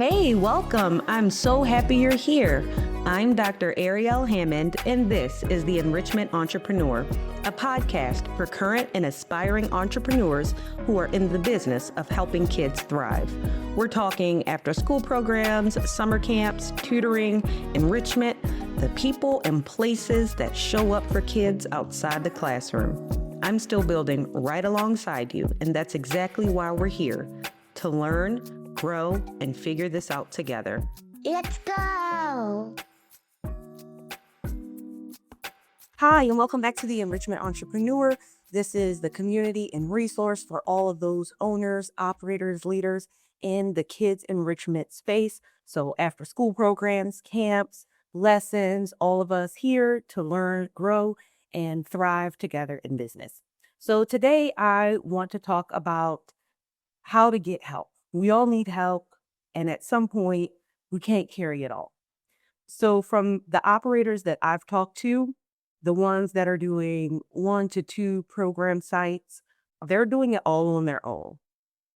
Hey, welcome. I'm so happy you're here. I'm Dr. Ariel Hammond, and this is the Enrichment Entrepreneur, a podcast for current and aspiring entrepreneurs who are in the business of helping kids thrive. We're talking after school programs, summer camps, tutoring, enrichment, the people and places that show up for kids outside the classroom. I'm still building right alongside you, and that's exactly why we're here, to learn, grow, and figure this out together. Let's go! Hi, and welcome back to the Enrichment Entrepreneur. This is the community and resource for all of those owners, operators, leaders in the kids enrichment space. So after school programs, camps, lessons, all of us here to learn, grow, and thrive together in business. So today I want to talk about how to get help. We all need help, and at some point, we can't carry it all. So from the operators that I've talked to, the ones that are doing 1 to 2 program sites, they're doing it all on their own.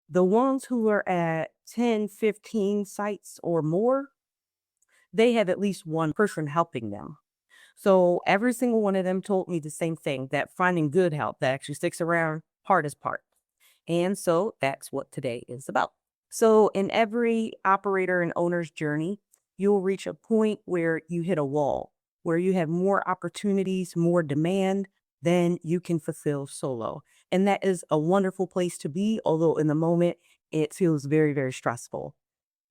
The ones who are at 10, 15 sites or more, they have at least one person helping them. So every single one of them told me the same thing, that finding good help that actually sticks around, hardest part. And so that's what today is about. So in every operator and owner's journey, you'll reach a point where you hit a wall, where you have more opportunities, more demand than you can fulfill solo. And that is a wonderful place to be, although in the moment it feels very, very stressful.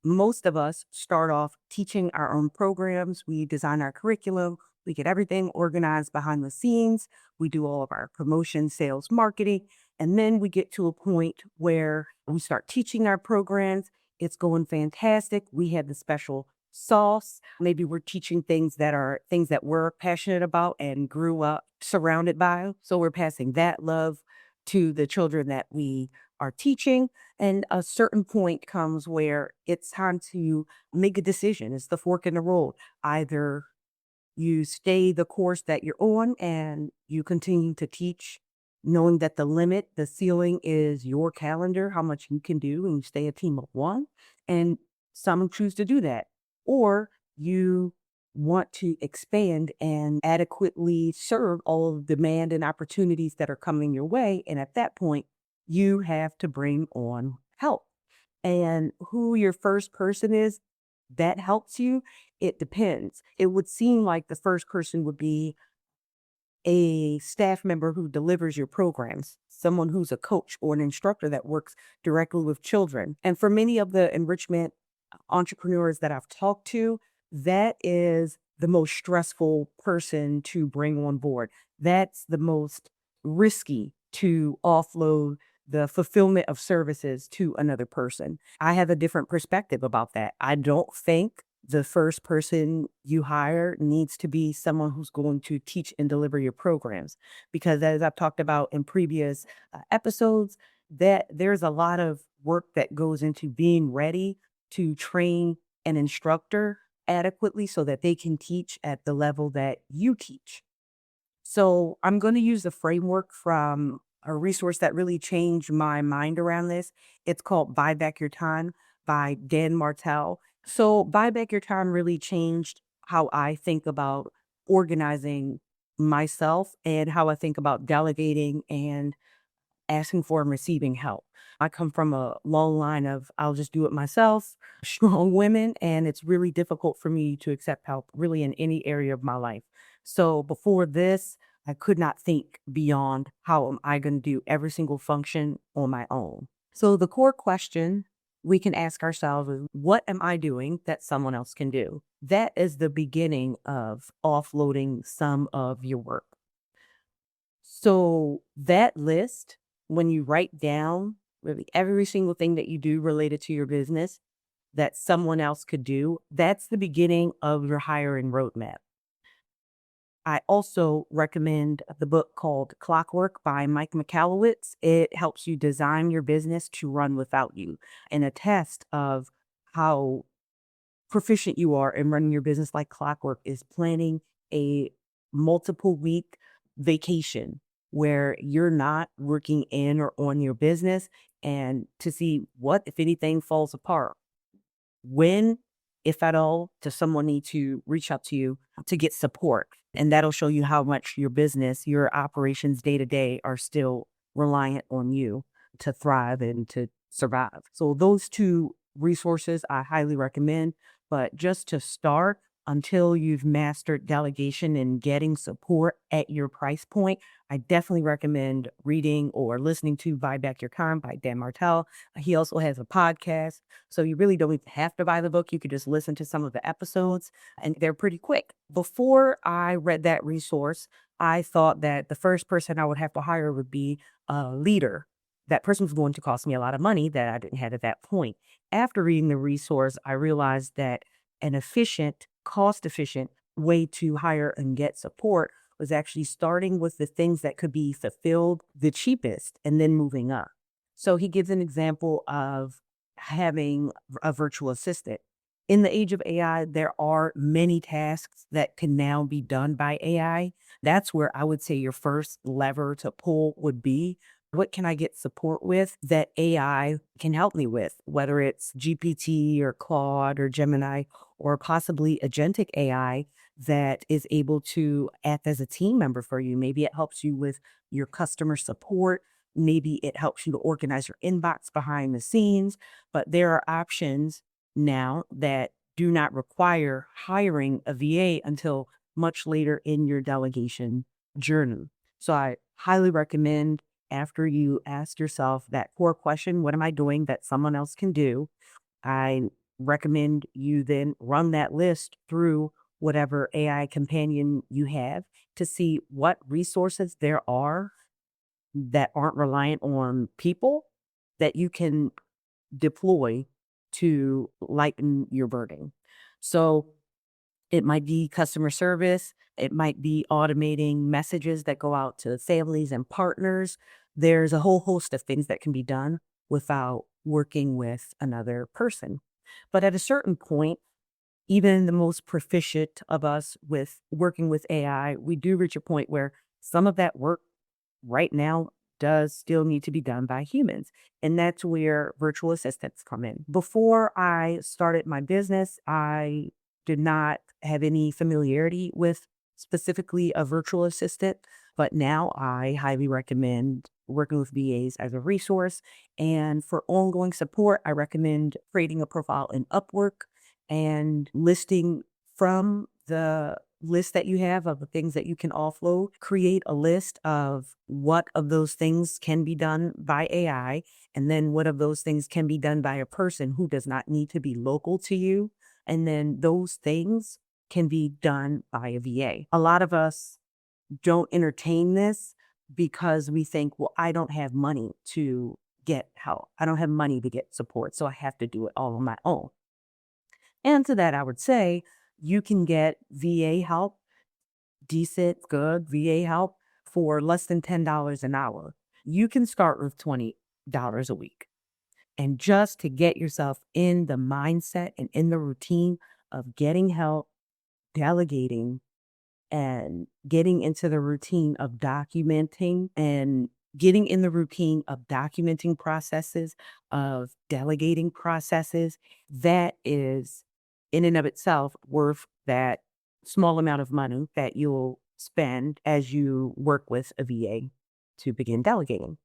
Most of us start off teaching our own programs. We design our curriculum. We get everything organized behind the scenes. We do all of our promotion, sales, marketing. And then we get to a point where we start teaching our programs. It's going fantastic. We have the special sauce. Maybe we're teaching things that we're passionate about and grew up surrounded by. So we're passing that love to the children that we are teaching. And a certain point comes where it's time to make a decision. It's the fork in the road. Either you stay the course that you're on and you continue to teach, knowing that the ceiling is your calendar, how much you can do, and you stay a team of one. And some choose to do that. Or you want to expand and adequately serve all of the demand and opportunities that are coming your way. And at that point, you have to bring on help. And who your first person is that helps you, it depends. It would seem like the first person would be a staff member who delivers your programs, someone who's a coach or an instructor that works directly with children. And for many of the enrichment entrepreneurs that I've talked to, that is the most stressful person to bring on board. That's the most risky to offload the fulfillment of services to another person. I have a different perspective about that. I don't think the first person you hire needs to be someone who's going to teach and deliver your programs. Because as I've talked about in previous episodes, that there's a lot of work that goes into being ready to train an instructor adequately so that they can teach at the level that you teach. So I'm going to use the framework from a resource that really changed my mind around this. It's called Buy Back Your Time by Dan Martell. So Buy Back Your Time really changed how I think about organizing myself and how I think about delegating and asking for and receiving help. I come from a long line of I'll just do it myself, strong women, and it's really difficult for me to accept help really in any area of my life. So before this, I could not think beyond how am I going to do every single function on my own. So the core question we can ask ourselves is, what am I doing that someone else can do? That is the beginning of offloading some of your work. So that list, when you write down really every single thing that you do related to your business that someone else could do, that's the beginning of your hiring roadmap. I also recommend the book called Clockwork by Mike Michalowicz. It helps you design your business to run without you. And a test of how proficient you are in running your business like clockwork is planning a multiple week vacation where you're not working in or on your business, and to see what, if anything, falls apart. when, if at all, does someone need to reach out to you to get support? And that'll show you how much your business, your operations day to day are still reliant on you to thrive and to survive. So those two resources I highly recommend. But just to start, until you've mastered delegation and getting support at your price point, I definitely recommend reading or listening to Buy Back Your Time by Dan Martell. He also has a podcast. So you really don't even have to buy the book. You could just listen to some of the episodes and they're pretty quick. Before I read that resource, I thought that the first person I would have to hire would be a leader. That person was going to cost me a lot of money that I didn't have at that point. After reading the resource, I realized that an efficient, cost efficient way to hire and get support was actually starting with the things that could be fulfilled the cheapest and then moving up. So he gives an example of having a virtual assistant. In the age of AI, there are many tasks that can now be done by AI. That's where I would say your first lever to pull would be, what can I get support with that AI can help me with, whether it's GPT or Claude or Gemini or possibly agentic AI that is able to act as a team member for you. Maybe it helps you with your customer support. Maybe it helps you to organize your inbox behind the scenes. But there are options now that do not require hiring a VA until much later in your delegation journey. So I highly recommend, after you ask yourself that core question, what am I doing that someone else can do? I recommend you then run that list through whatever AI companion you have to see what resources there are that aren't reliant on people that you can deploy to lighten your burden. So it might be customer service. It might be automating messages that go out to families and partners. There's a whole host of things that can be done without working with another person. But at a certain point, even the most proficient of us with working with AI, we do reach a point where some of that work right now does still need to be done by humans. And that's where virtual assistants come in. Before I started my business, I did not have any familiarity with specifically a virtual assistant, but now I highly recommend working with VAs as a resource. And for ongoing support, I recommend creating a profile in Upwork and listing from the list that you have of the things that you can offload, create a list of what of those things can be done by AI, and then what of those things can be done by a person who does not need to be local to you. And then those things can be done by a VA. A lot of us don't entertain this because we think, well, I don't have money to get help. I don't have money to get support, so I have to do it all on my own. And to that, I would say you can get VA help, decent, good VA help for less than $10 an hour. You can start with $20 a week. And just to get yourself in the mindset and in the routine of getting help, delegating, and getting into the routine of documenting and getting in the routine of documenting processes, of delegating processes, that is in and of itself worth that small amount of money that you'll spend as you work with a VA to begin delegating.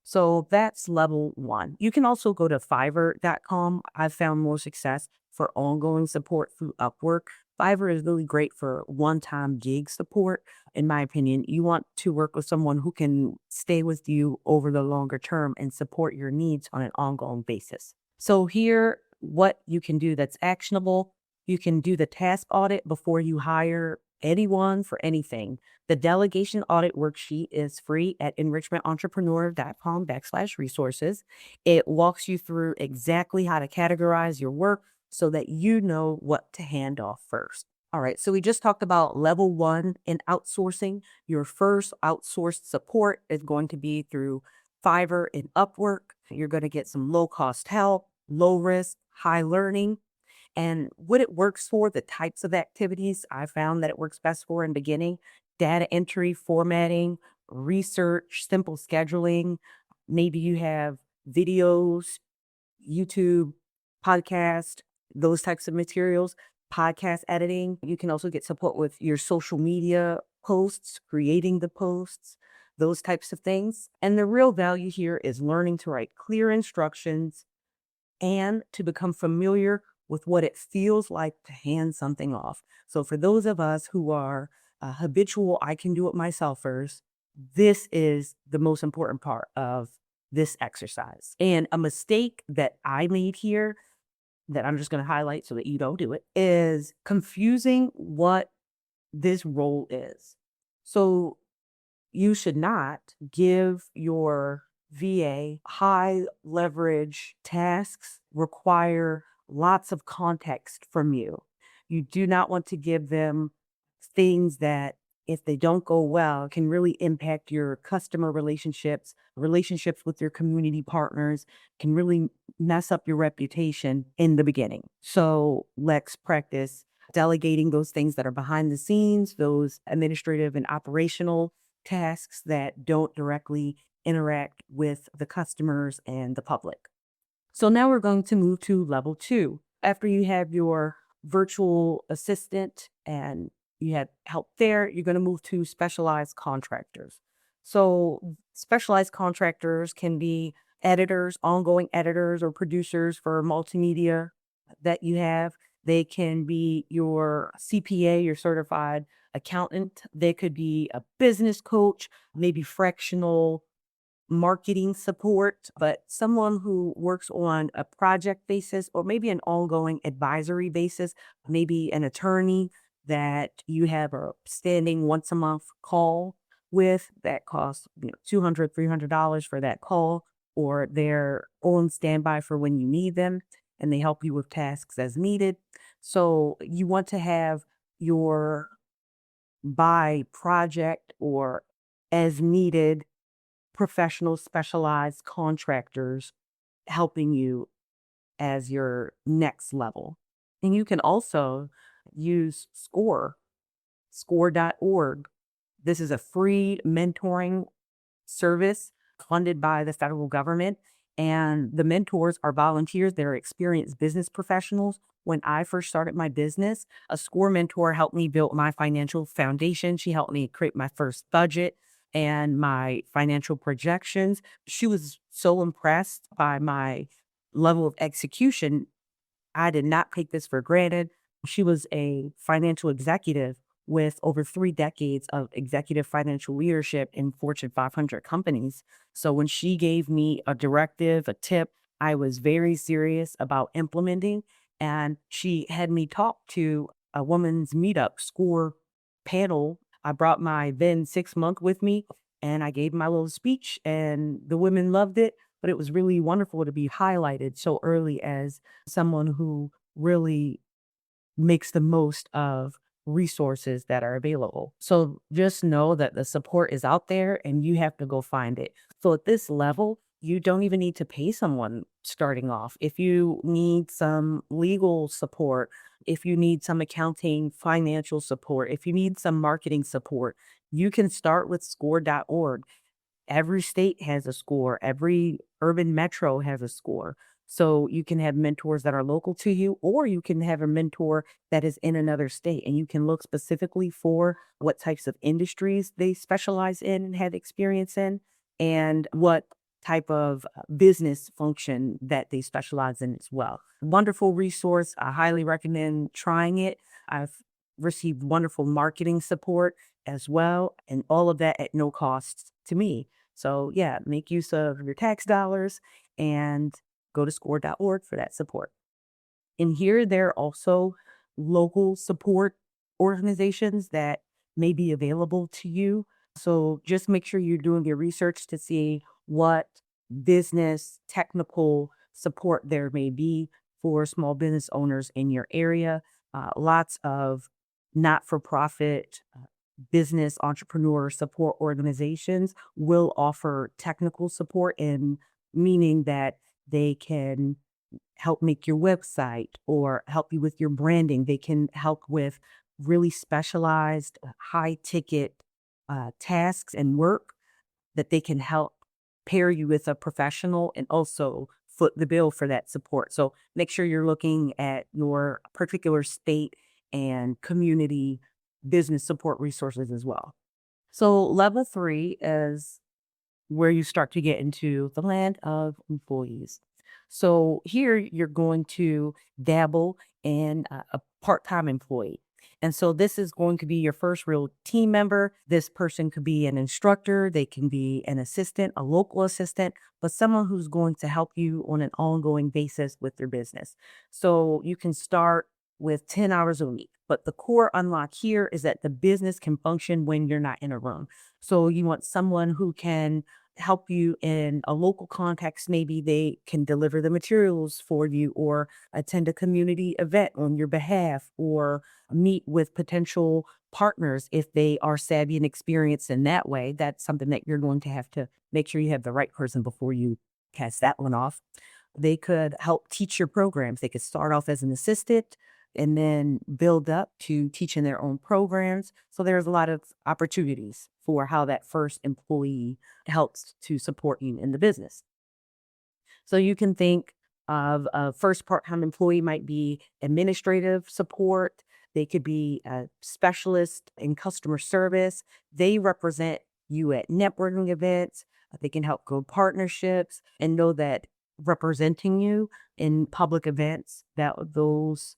So that's level one. You can also go to fiverr.com. I've found more success for ongoing support through Upwork. Fiverr is really great for one-time gig support. In my opinion, you want to work with someone who can stay with you over the longer term and support your needs on an ongoing basis. So here, what you can do that's actionable, you can do the task audit before you hire anyone for anything. The delegation audit worksheet is free at enrichmententrepreneur.com/resources. It walks you through exactly how to categorize your work so that you know what to hand off first. All right, so we just talked about level one in outsourcing. Your first outsourced support is going to be through Fiverr and Upwork. You're going to get some low cost help, low risk, high learning. And what it works for, the types of activities I found that it works best for in beginning: data entry, formatting, research, simple scheduling. Maybe you have videos, YouTube, podcast, those types of materials, podcast editing. You can also get support with your social media posts, creating the posts, those types of things. And the real value here is learning to write clear instructions and to become familiar with what it feels like to hand something off. So for those of us who are habitual, I can do it myselfers, this is the most important part of this exercise. And a mistake that I made here that I'm just going to highlight so that you don't do it is confusing what this role is. So you should not give your VA high leverage tasks, require lots of context from you. You do not want to give them things that, if they don't go well, can really impact your customer relationships, relationships with your community partners, can really mess up your reputation in the beginning. So let's practice delegating those things that are behind the scenes, those administrative and operational tasks that don't directly interact with the customers and the public. So now we're going to move to level 2. After you have your virtual assistant and you had help there, you're going to move to specialized contractors. So specialized contractors can be editors, ongoing editors or producers for multimedia that you have. They can be your CPA, your certified accountant. They could be a business coach, maybe fractional marketing support, but someone who works on a project basis or maybe an ongoing advisory basis, maybe an attorney that you have a standing once a month call with that costs $200, $300 for that call, or they're on standby for when you need them and they help you with tasks as needed. So you want to have your by project or as needed professional specialized contractors helping you as your next level. And you can also use score.org. This is a free mentoring service funded by the federal government. And the mentors are volunteers. They're experienced business professionals. When I first started my business, a SCORE mentor helped me build my financial foundation. She helped me create my first budget and my financial projections. She was so impressed by my level of execution. I did not take this for granted. She was a financial executive with over 3 decades of executive financial leadership in Fortune 500 companies. So when she gave me a directive, a tip, I was very serious about implementing. And she had me talk to a woman's meetup SCORE panel. I brought my then 6-month with me and I gave my little speech and the women loved it. But it was really wonderful to be highlighted so early as someone who really makes the most of resources that are available. So just know that the support is out there and you have to go find it. So at this level, you don't even need to pay someone starting off. If you need some legal support, if you need some accounting, financial support, if you need some marketing support, you can start with score.org. Every state has a SCORE. Every urban metro has a SCORE. So you can have mentors that are local to you, or you can have a mentor that is in another state and you can look specifically for what types of industries they specialize in and have experience in and what type of business function that they specialize in as well. Wonderful resource. I highly recommend trying it. I've received wonderful marketing support as well, and all of that at no cost to me. So yeah, make use of your tax dollars and go to score.org for that support. And here there are also local support organizations that may be available to you. So just make sure you're doing your research to see what business technical support there may be for small business owners in your area. Lots of not-for-profit business entrepreneur support organizations will offer technical support, in meaning that they can help make your website or help you with your branding. They can help with really specialized, high ticket tasks and work that they can help pair you with a professional and also foot the bill for that support. So make sure you're looking at your particular state and community business support resources as well. So level 3 is where you start to get into the land of employees. So here you're going to dabble in a part-time employee. And so this is going to be your first real team member. This person could be an instructor, they can be an assistant, a local assistant, but someone who's going to help you on an ongoing basis with your business. So you can start with 10 hours a week. But the core unlock here is that the business can function when you're not in a room. So you want someone who can help you in a local context. Maybe they can deliver the materials for you or attend a community event on your behalf or meet with potential partners if they are savvy and experienced in that way. That's something that you're going to have to make sure you have the right person before you cast that one off. They could help teach your programs. They could start off as an assistant and then build up to teaching their own programs. So there's a lot of opportunities for how that first employee helps to support you in the business. So you can think of a first part-time employee might be administrative support. They could be a specialist in customer service. They represent you at networking events. They can help grow partnerships and know that representing you in public events, that those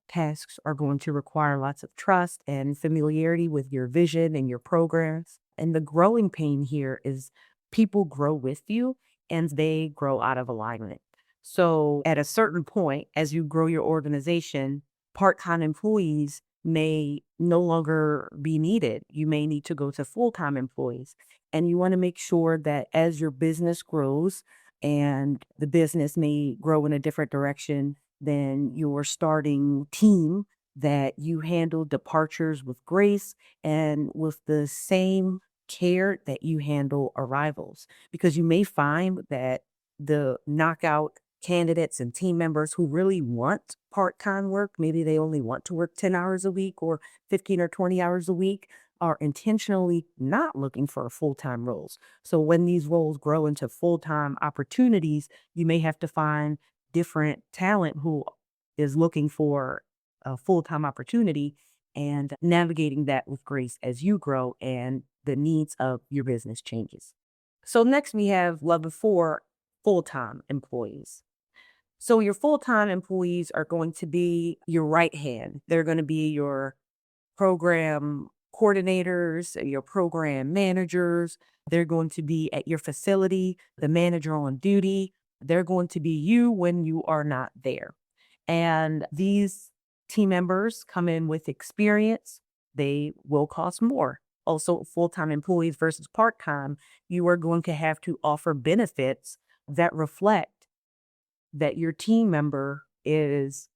tasks are going to require lots of trust and familiarity with your vision and your programs. And the growing pain here is people grow with you and they grow out of alignment. So at a certain point, as you grow your organization, part-time employees may no longer be needed. You may need to go to full-time employees. And you want to make sure that as your business grows and the business may grow in a different direction than your starting team, that you handle departures with grace and with the same care that you handle arrivals. Because you may find that the knockout candidates and team members who really want part-time work, maybe they only want to work 10 hours a week or 15 or 20 hours a week, are intentionally not looking for full-time roles. So when these roles grow into full-time opportunities, you may have to find different talent who is looking for a full-time opportunity and navigating that with grace as you grow and the needs of your business changes. So next we have level 4, full-time employees. So your full-time employees are going to be your right hand. They're going to be your program coordinators, your program managers. They're going to be at your facility, the manager on duty. They're going to be you when you are not there. And these team members come in with experience. They will cost more. Also, full-time employees versus part-time, you are going to have to offer benefits that reflect that your team member is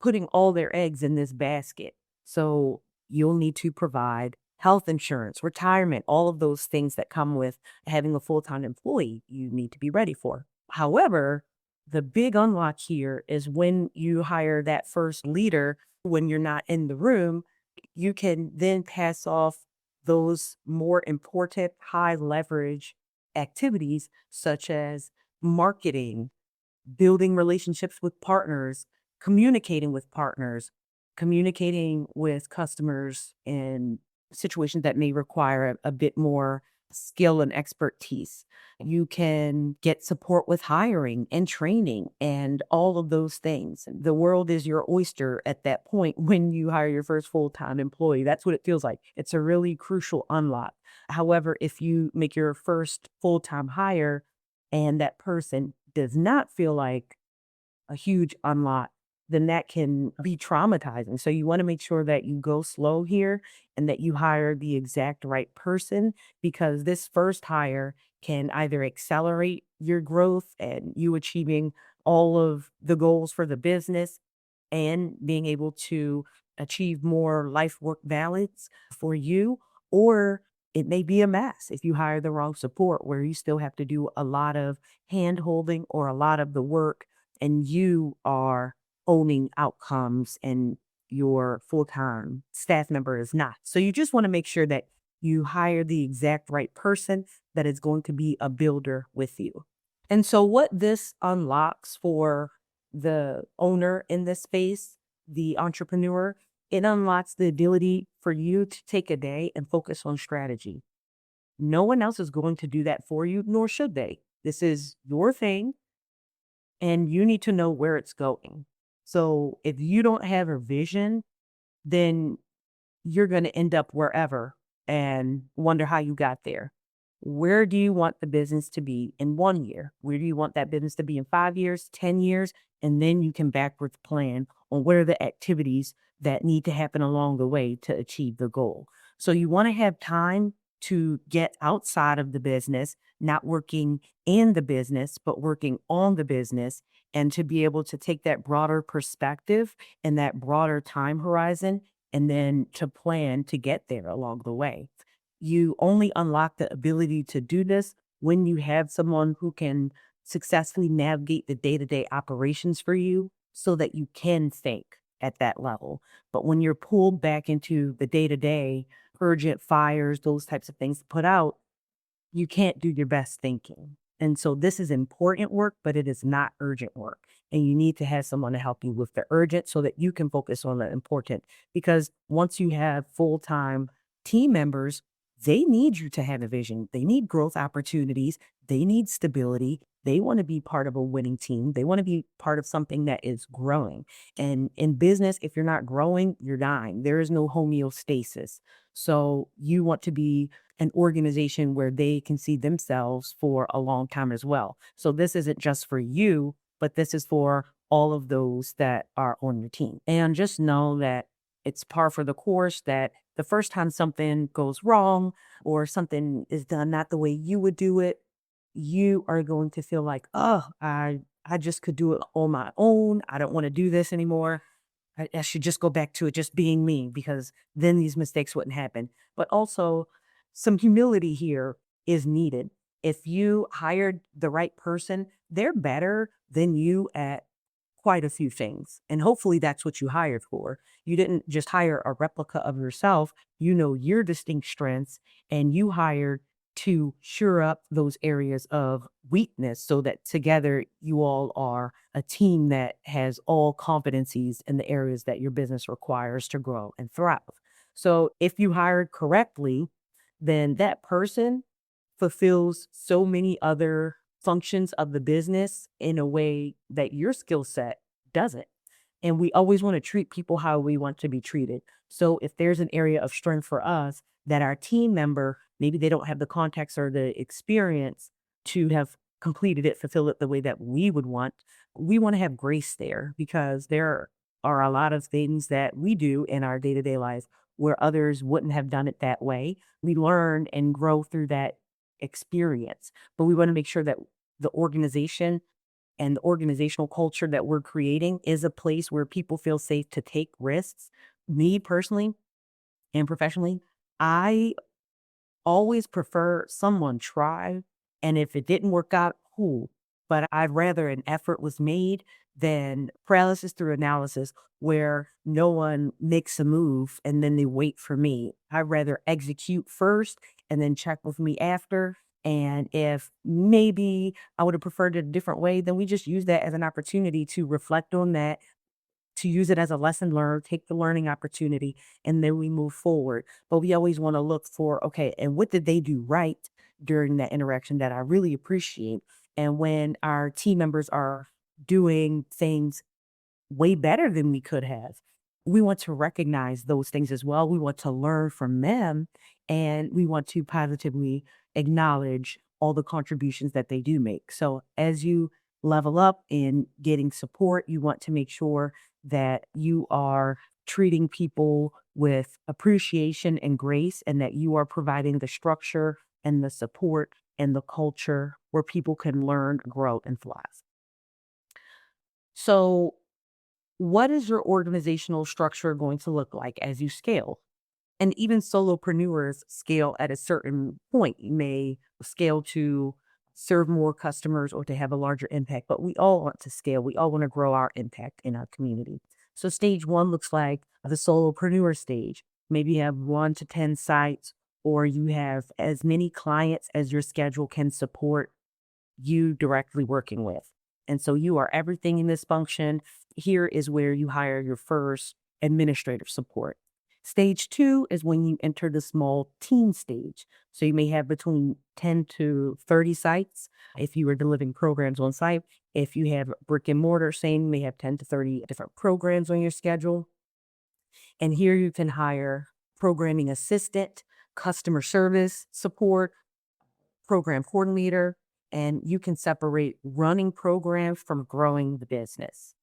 putting all their eggs in this basket. So you'll need to provide health insurance, retirement, all of those things that come with having a full-time employee you need to be ready for. However, the big unlock here is when you hire that first leader, when you're not in the room, you can then pass off those more important high leverage activities such as marketing, building relationships with partners, communicating with customers in situations that may require a bit more skill and expertise. You can get support with hiring and training and all of those things. The world is your oyster at that point when you hire your first full-time employee. That's what it feels like. It's a really crucial unlock. However, if you make your first full-time hire and that person does not feel like a huge unlock, then that can be traumatizing. So you want to make sure that you go slow here and that you hire the exact right person, because this first hire can either accelerate your growth and you achieving all of the goals for the business and being able to achieve more life work balance for you, or it may be a mess if you hire the wrong support where you still have to do a lot of hand holding or a lot of the work and you are owning outcomes and your full-time staff member is not. So you just want to make sure that you hire the exact right person that is going to be a builder with you. And so, what this unlocks for the owner in this space, the entrepreneur, it unlocks the ability for you to take a day and focus on strategy. No one else is going to do that for you, nor should they. This is your thing, and you need to know where it's going. So, if you don't have a vision, then you're going to end up wherever and wonder how you got there. Where do you want the business to be in 1 year? Where do you want that business to be in 5 years, 10 years? And then you can backwards plan on what are the activities that need to happen along the way to achieve the goal. So you want to have time to get outside of the business, not working in the business, but working on the business, and to be able to take that broader perspective and that broader time horizon and then to plan to get there along the way. You only unlock the ability to do this when you have someone who can successfully navigate the day to day operations for you so that you can think at that level. But when you're pulled back into the day to day, urgent fires, those types of things to put out, you can't do your best thinking. And so this is important work, but it is not urgent work. And you need to have someone to help you with the urgent so that you can focus on the important. Because once you have full time team members, they need you to have a vision. They need growth opportunities. They need stability. They want to be part of a winning team. They want to be part of something that is growing. And in business, if you're not growing, you're dying. There is no homeostasis. So you want to be an organization where they can see themselves for a long time as well. So this isn't just for you, but this is for all of those that are on your team. And just know that it's par for the course that the first time something goes wrong or something is done not the way you would do it, you are going to feel like, oh, I just could do it on my own. I don't want to do this anymore. I should just go back to it just being me because then these mistakes wouldn't happen. But also, some humility here is needed. If you hired the right person, they're better than you at quite a few things. And hopefully that's what you hired for. You didn't just hire a replica of yourself. You know your distinct strengths and you hired to shore up those areas of weakness so that together you all are a team that has all competencies in the areas that your business requires to grow and thrive. So if you hired correctly, then that person fulfills so many other functions of the business in a way that your skill set doesn't. And we always want to treat people how we want to be treated. So if there's an area of strength for us that our team member, maybe they don't have the context or the experience to have completed it, fulfill it the way that we want to have grace there because there are a lot of things that we do in our day to day life where others wouldn't have done it that way. We learn and grow through that experience, but we want to make sure that the organization and the organizational culture that we're creating is a place where people feel safe to take risks. Me personally and professionally, I always prefer someone try. And if it didn't work out, cool. But I'd rather an effort was made than paralysis through analysis where no one makes a move and then they wait for me. I'd rather execute first and then check with me after. And if maybe I would have preferred it a different way, then we just use that as an opportunity to reflect on that, to use it as a lesson learned, take the learning opportunity, and then we move forward. But we always want to look for, okay, and what did they do right during that interaction that I really appreciate? And when our team members are doing things way better than we could have. We want to recognize those things as well. We want to learn from them and we want to positively acknowledge all the contributions that they do make. So as you level up in getting support, you want to make sure that you are treating people with appreciation and grace and that you are providing the structure and the support and the culture where people can learn, grow, and thrive. So what is your organizational structure going to look like as you scale? And even solopreneurs scale at a certain point. You may scale to serve more customers or to have a larger impact, but we all want to scale. We all want to grow our impact in our community. So stage one looks like the solopreneur stage. Maybe you have 1 to 10 sites, or you have as many clients as your schedule can support you directly working with. And so you are everything in this function. Here is where you hire your first administrative support. Stage 2 is when you enter the small team stage. So you may have between 10 to 30 sites if you are delivering programs on site. If you have brick and mortar, same, you may have 10 to 30 different programs on your schedule. And here you can hire programming assistant, customer service support, program coordinator, and you can separate running programs from growing the business.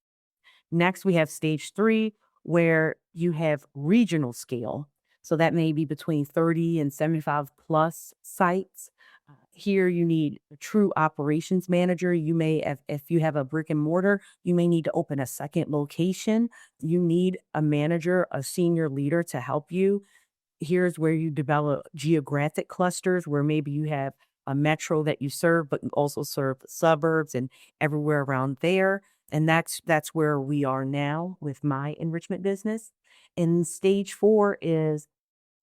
Next, we have stage 3, where you have regional scale. So that may be between 30 and 75 plus sites. Here you need a true operations manager. You may, if you have a brick and mortar, you may need to open a second location. You need a manager, a senior leader to help you. Here's where you develop geographic clusters where maybe you have a metro that you serve, but you also serve the suburbs and everywhere around there. And that's where we are now with my enrichment business. And stage 4 is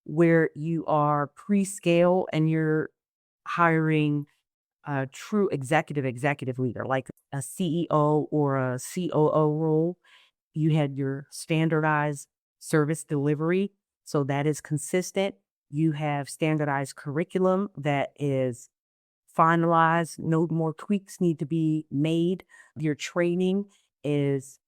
where you are pre-scale and you're hiring a true executive leader, like a CEO or a COO role. You had your standardized service delivery, so that is consistent. You have standardized curriculum that is finalized. No more tweaks need to be made. Your training is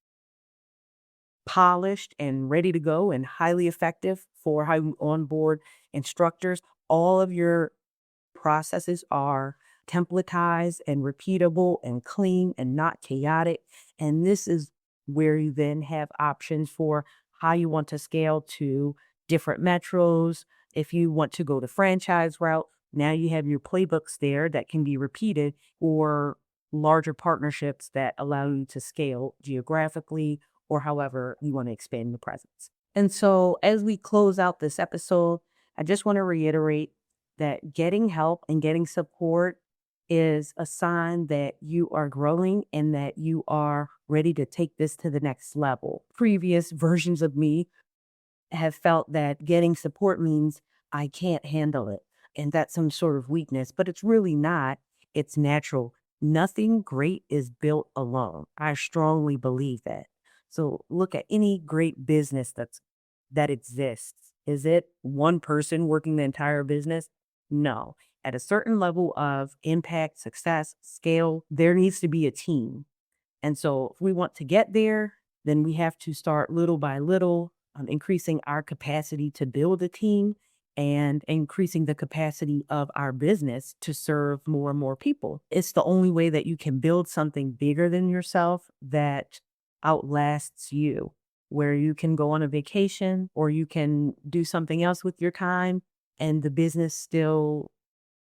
polished and ready to go and highly effective for how you onboard instructors. All of your processes are templatized and repeatable and clean and not chaotic. And this is where you then have options for how you want to scale to different metros. If you want to go the franchise route, now you have your playbooks there that can be repeated, or larger partnerships that allow you to scale geographically or however you want to expand the presence. And so as we close out this episode, I just want to reiterate that getting help and getting support is a sign that you are growing and that you are ready to take this to the next level. Previous versions of me have felt that getting support means I can't handle it and that's some sort of weakness, but it's really not. It's natural. Nothing great is built alone. I strongly believe that. So look at any great business that exists. Is it one person working the entire business? No. At a certain level of impact, success, scale, there needs to be a team. And so if we want to get there, then we have to start little by little, increasing our capacity to build a team and increasing the capacity of our business to serve more and more people. It's the only way that you can build something bigger than yourself that outlasts you, where you can go on a vacation or you can do something else with your time and the business still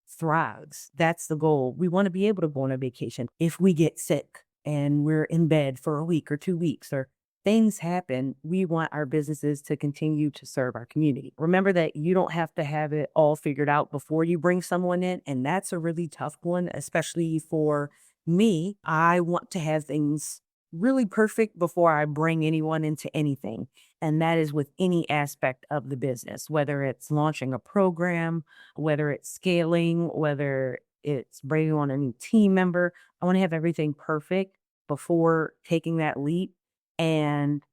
thrives. That's the goal. We want to be able to go on a vacation. If we get sick and we're in bed for a week or 2 weeks or things happen, we want our businesses to continue to serve our community. Remember that you don't have to have it all figured out before you bring someone in. And that's a really tough one, especially for me. I want to have things really perfect before I bring anyone into anything. And that is with any aspect of the business, whether it's launching a program, whether it's scaling, whether it's bringing on a new team member. I want to have everything perfect before taking that leap. And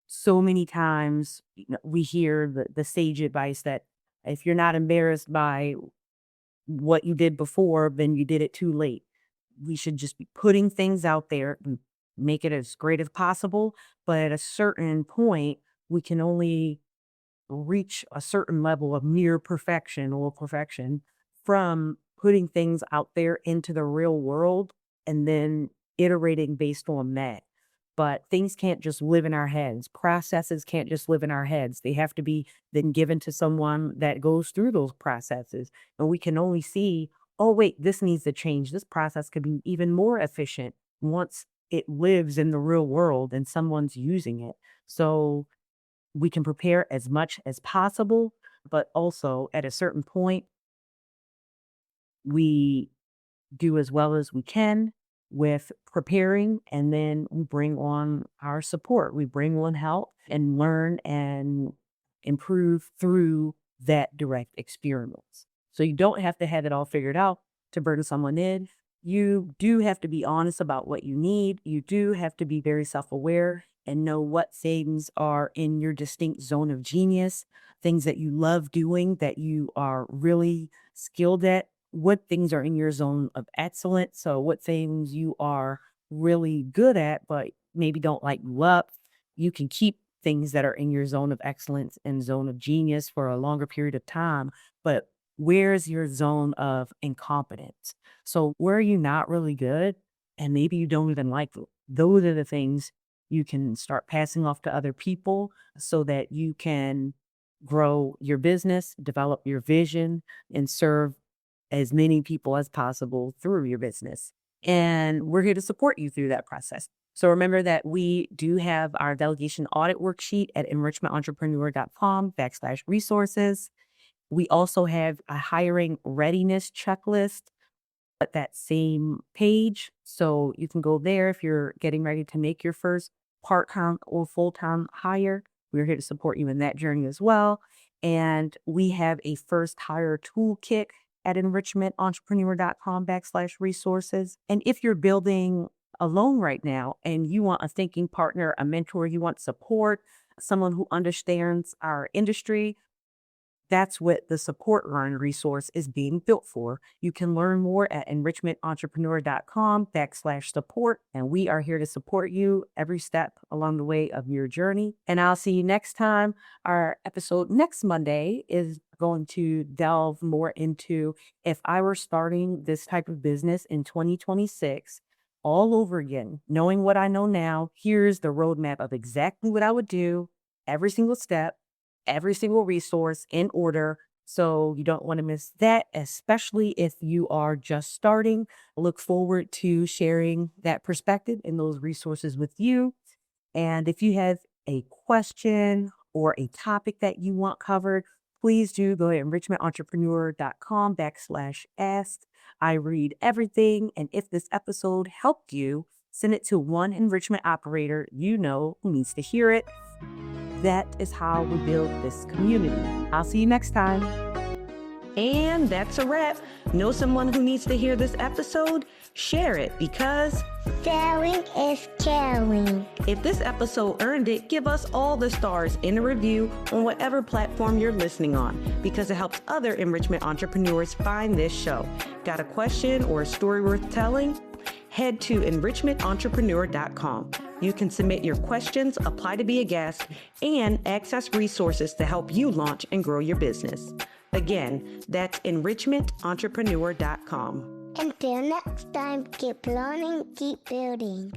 so many times we hear the sage advice that if you're not embarrassed by what you did before, then you did it too late. We should just be putting things out there and make it as great as possible. But at a certain point, we can only reach a certain level of near perfection or perfection from putting things out there into the real world and then iterating based on that. But things can't just live in our heads. Processes can't just live in our heads. They have to be then given to someone that goes through those processes. And we can only see, oh, wait, this needs to change. This process could be even more efficient once it lives in the real world and someone's using it. So we can prepare as much as possible, but also at a certain point, we do as well as we can with preparing, and then we bring on our support. We bring on help and learn and improve through that direct experience. So you don't have to have it all figured out to bring someone in. You do have to be honest about what you need. You do have to be very self aware and know what things are in your distinct zone of genius, things that you love doing, that you are really skilled at, what things are in your zone of excellence. So, what things you are really good at, but maybe don't light you up. You can keep things that are in your zone of excellence and zone of genius for a longer period of time. But where's your zone of incompetence? So where are you not really good and maybe you don't even like those are the things you can start passing off to other people so that you can grow your business, develop your vision, and serve as many people as possible through your business. And we're here to support you through that process. So remember that we do have our delegation audit worksheet at enrichmententrepreneur.com/resources. We also have a hiring readiness checklist at that same page. So you can go there if you're getting ready to make your first part-time or full-time hire. We're here to support you in that journey as well. And we have a first hire toolkit at enrichmententrepreneur.com/resources. And if you're building alone right now and you want a thinking partner, a mentor, you want support, someone who understands our industry, that's what the support line resource is being built for. You can learn more at enrichmententrepreneur.com/support. And we are here to support you every step along the way of your journey. And I'll see you next time. Our episode next Monday is going to delve more into if I were starting this type of business in 2026 all over again, knowing what I know now, here's the roadmap of exactly what I would do, every single step, every single resource in order. So you don't want to miss that, especially if you are just starting. I look forward to sharing that perspective and those resources with you. And if you have a question or a topic that you want covered, please do go to enrichmententrepreneur.com/ask. I read everything. And if this episode helped you, send it to one enrichment operator you know who needs to hear it. That is how we build this community. I'll see you next time. And that's a wrap. Know someone who needs to hear this episode? Share it because Sharing is caring. if this episode earned it, give us all the stars in a review on whatever platform you're listening on because it helps other enrichment entrepreneurs find this show. Got a question or a story worth telling? Head to enrichmententrepreneur.com. You can submit your questions, apply to be a guest, and access resources to help you launch and grow your business. Again, that's enrichmententrepreneur.com. Until next time, keep learning, keep building.